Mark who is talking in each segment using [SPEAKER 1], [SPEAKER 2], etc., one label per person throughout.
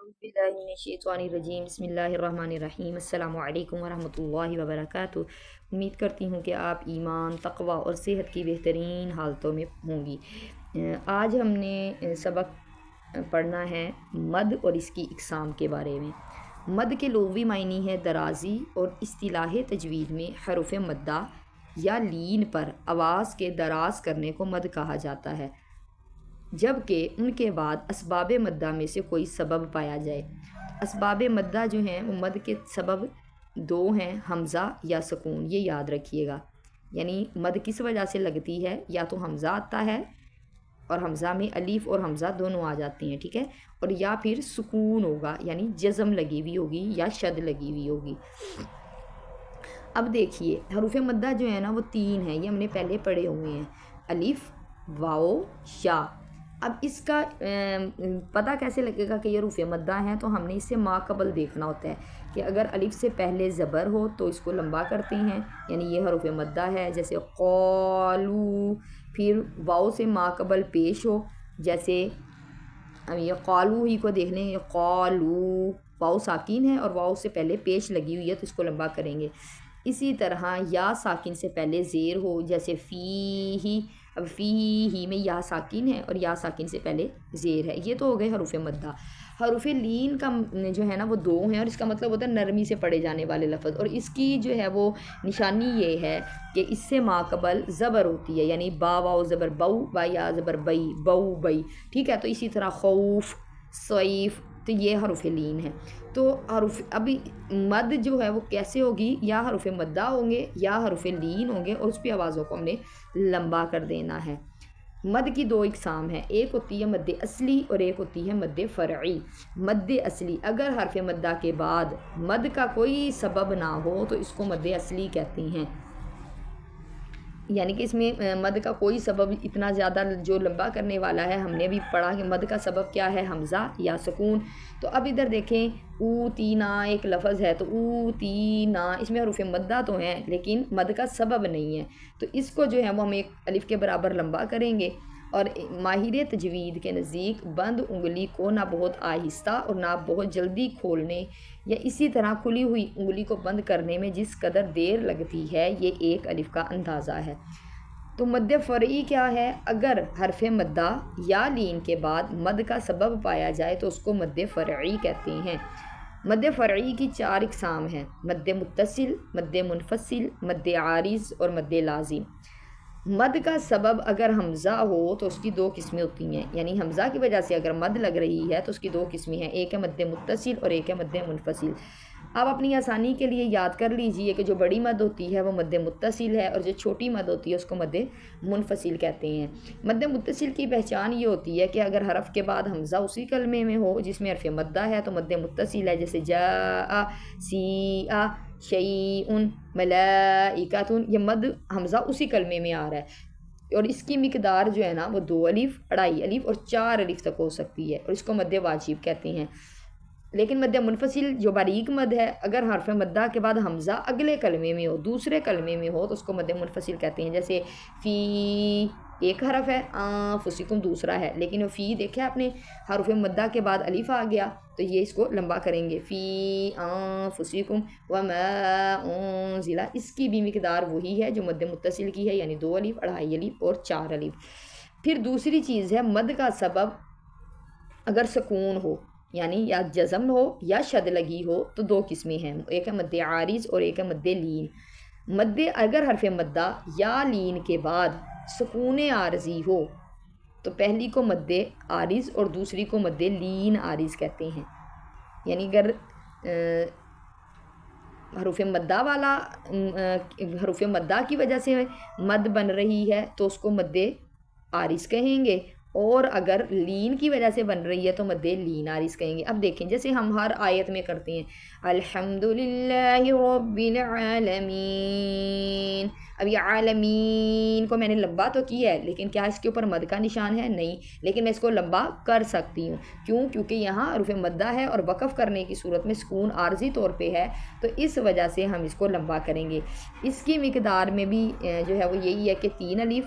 [SPEAKER 1] बिस्मिल्लाहिर्रहमानिर्रहीम बिस्मिल्लाहिर्रहमानिर्रहीम अस्सलामु अलैकुम वरहमतुल्लाहि वबरकातुहू। उम्मीद करती हूँ कि आप ईमान, तक़वा और सेहत की बेहतरीन हालतों में होंगी। आज हमने सबक पढ़ना है मद और इसकी इक़साम के बारे में। मद के लुग़वी मायनी है दराज़ी और इस्तिलाह तजवीद में हरूफ़ मद्दा या लीन पर आवाज़ के दराज करने को मद कहा जाता है, जबकि उनके बाद असबाब मद्दा में से कोई सबब पाया जाए। असबाब मद्दा जो हैं वो मद के सबब दो हैं, हमज़ा या सुकून। ये याद रखिएगा। यानी मद किस वजह से लगती है, या तो हमज़ा आता है और हमज़ा में अलीफ़ और हमज़ा दोनों आ जाते हैं, ठीक है, और या फिर सुकून होगा यानी जज़म लगी हुई होगी या शद लगी हुई होगी। अब देखिए हरूफ़ मद्दा जो है ना वो तीन हैं, ये हमने पहले पढ़े हुए हैं, अलिफ़, वाओ, या। अब इसका पता कैसे लगेगा कि ये हरूफ़ मद्दा हैं, तो हमने इसे माक़बल देखना होता है कि अगर अलिफ़ से पहले ज़बर हो तो इसको लंबा करते हैं, यानी ये हरूफ़ मद्दा है, जैसे क़ालू। फिर वाओ से माक़बल पेश हो, जैसे हम ये क़ालू ही को देख लें, क़ालू, वाओ साकिन है और वाओ से पहले पेश लगी हुई है तो इसको लंबा करेंगे। इसी तरह या साकिन से पहले ज़ेर हो, जैसे फ़ी ही। अब फ़ी ही में या साकिन है और या साकिन से पहले ज़ेर है। ये तो हो गए हरूफ़ मद्दा। हरूफ़ लीन का जो है ना वो दो हैं, और इसका मतलब होता है नरमी से पढ़े जाने वाले लफ्ज़। और इसकी जो है वो निशानी ये है कि इससे माक़बल ज़बर होती है, यानी बा वाओ ज़बर बऊ, बा या ज़बर बई, बऊ बई, ठीक है। तो इसी तरह खौफ, सैफ़, तो ये हरूफ़ लीन है। तो हरूफ़ अभी मद जो है वो कैसे होगी, या हरूफ़ मद्दा होंगे या हरूफ़ लीन होंगे, और उस पर आवाज़ों को हमने लंबा कर देना है। मद की दो इकसाम हैं, एक होती है मद असली और एक होती है मद फ़रई। मद असली, अगर हरफ मद्दा के बाद मद का कोई सबब ना हो तो इसको मद असली कहते हैं, यानी कि इसमें मद का कोई सबब इतना ज़्यादा जो लंबा करने वाला है। हमने भी पढ़ा कि मद का सबब क्या है, हमज़ा या सुकून। तो अब इधर देखें, ऊ तीना एक लफ्ज़ है, तो ऊ तीना इसमें हरूफ़ मद्दा तो हैं लेकिन मद का सबब नहीं है, तो इसको जो है वो हम एक अलिफ़ के बराबर लंबा करेंगे। और माहिर तजवीद के नज़दीक बंद उंगली को ना बहुत आहिस्ता और ना बहुत जल्दी खोलने या इसी तरह खुली हुई उंगली को बंद करने में जिस कदर देर लगती है, ये एक अलिफ़ का अंदाज़ा है। तो मद फ़रई क्या है, अगर हरफ मद्दा या लीन के बाद मद का सबब पाया जाए तो उसको मद फ़रई कहते हैं। मद फ़रई की चार इक़साम हैं, मद मुत्तसिल, मद मुनफ़सिल, मद आरिज़ और मद लाज़िम। मद का सबब अगर हमज़ा हो तो उसकी दो किस्में होती हैं, यानी हमज़ा की वजह से अगर मद लग रही है तो उसकी दो किस्में हैं, एक है मद मुत्तसिल और एक है मद मुनफ़सिल। आप अपनी आसानी के लिए याद कर लीजिए कि जो बड़ी मद होती है वो मद मुत्तसिल है, और जो छोटी मद होती है उसको मद मुनफ़सिल कहते हैं। मद मुत्तसिल की पहचान ये होती है कि अगर हरफ के बाद हमज़ा उसी कलमे में हो जिसमें हरफ मद्दा है तो मद मुत्तसिल है, जैसे जा सी आ शैउन मलाइकातुन, ये मद हमज़ा उसी कलमे में आ रहा है, और इसकी मिकदार जो है ना वो 2 अलिफ़, 2.5 अलिफ़ और 4 अलिफ़ तक हो सकती है, और इसको मद वाजिब कहते हैं। लेकिन मद मुनफ़सिल जो बारीक मद है, अगर हरफ मद्दा के बाद हमज़ा अगले कलमे में हो, दूसरे कलमे में हो, तो उसको मद मुनफ़सिल कहते हैं। जैसे फ़ी एक हरफ है, फ़ुसिकुम दूसरा है, लेकिन वो फ़ी देखा आपने हरफ मद्दा के बाद अलिफ़ आ गया तो ये इसको लंबा करेंगे, फ़ी फ़ुसिकुम व मा ज़िला। इसकी भी मिकदार वही है जो मद मुत्तसिल की है, यानी 2 अलिफ़, 2.5 अलिफ़ और 4 अलिफ़। फिर दूसरी चीज़ है मद का सबब अगर सुकून हो, यानी या जज़म हो या शद लगी हो, तो दो किस्में हैं, एक है मद आरिज़ और एक है मद लीन। मद अगर हरफ मद्दा या लीन के बाद सुकून आरज़ी हो तो पहली को मद आरिज़ और दूसरी को मद लीन आरिज़ कहते हैं। यानी अगर हरूफ मद्दा वाला हरूफ मद्दा की वजह से मद बन रही है तो उसको मद आरिज़ कहेंगे, और अगर लीन की वजह से बन रही है तो मद लीन आरिज़ कहेंगे। अब देखें, जैसे हम हर आयत में करते हैं, अल्हम्दुलिल्लाहि रब्बिल आलमीन। अब ये आलमीन को मैंने लंबा तो किया है, लेकिन क्या इसके ऊपर मद का निशान है? नहीं, लेकिन मैं इसको लंबा कर सकती हूँ। क्यों? क्योंकि यहाँ हरूफ मद्दा है और वक़फ़ करने की सूरत में सुकून आर्जी तौर पे है, तो इस वजह से हम इसको लंबा करेंगे। इसकी मिकदार में भी जो है वो यही है कि 3 अलिफ़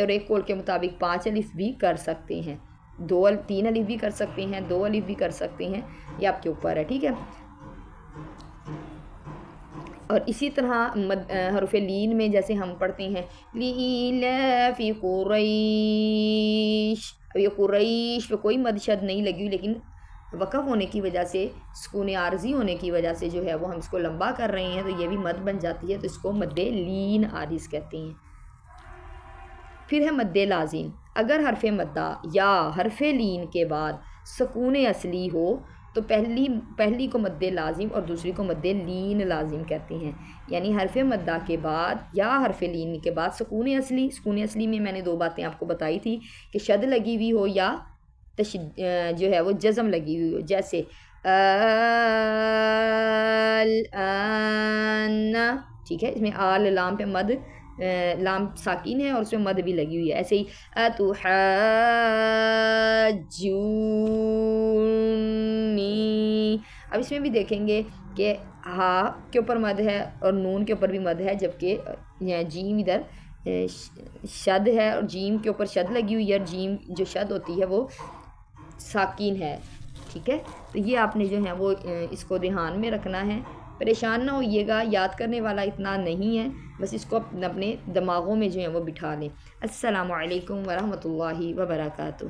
[SPEAKER 1] और एक कौल के मुताबिक 5 अलिफ़ भी कर सकते हैं। تین الف بھی کر سکتے ہیں، 2 الف بھی کر سکتے ہیں، یہ آپ کے اوپر ہے، ٹھیک ہے۔ اور اسی طرح حرف لین میں جیسے ہم پڑھتے ہیں لیلَافِ قریش، اب یہ قریش پہ کوئی مد شد نہیں لگی ہوئی، لیکن وقف ہونے کی وجہ سے، سکون عارضی ہونے کی وجہ سے جو ہے وہ ہم اس کو لمبا کر رہے ہیں، تو یہ بھی مد بن جاتی ہے، تو اس کو مد لین عارض کہتے ہیں۔ پھر ہے مد لازم، اگر حرف مدہ یا حرف لین کے بعد سکون اصلی ہو تو پہلی کو مد لازم اور دوسری کو مد لین لازم کہتے ہیں، یعنی حرف مدہ کے بعد یا حرف لین کے بعد سکون اصلی میں میں نے 2 باتیں آپ کو بتائی تھی کہ شد لگی ہوئی ہو یا جو ہے وہ جزم لگی ہوئی ہو، جیسے الآن، ٹھیک ہے، اس میں آل لام پہ مد، لام ساکین ہے اور اس میں مد بھی لگی ہوئی ہے، ایسے ہی اتحاجونی، اب اس میں بھی دیکھیں گے کہ ہا کے اوپر مد ہے اور نون کے اوپر بھی مد ہے، جبکہ جیم ادھر شد ہے اور جیم کے اوپر شد لگی ہوئی ہے، اور جیم جو شد ہوتی ہے وہ ساکین ہے، ٹھیک ہے۔ تو یہ آپ نے جو ہے وہ اس کو دھیان میں رکھنا ہے، پریشان نہ ہوئیے گا، یاد کرنے والا اتنا نہیں ہے، بس اس کو اپنے دماغوں میں جو ہے وہ بٹھا لیں۔ السلام علیکم ورحمۃ اللہ وبرکاتہ۔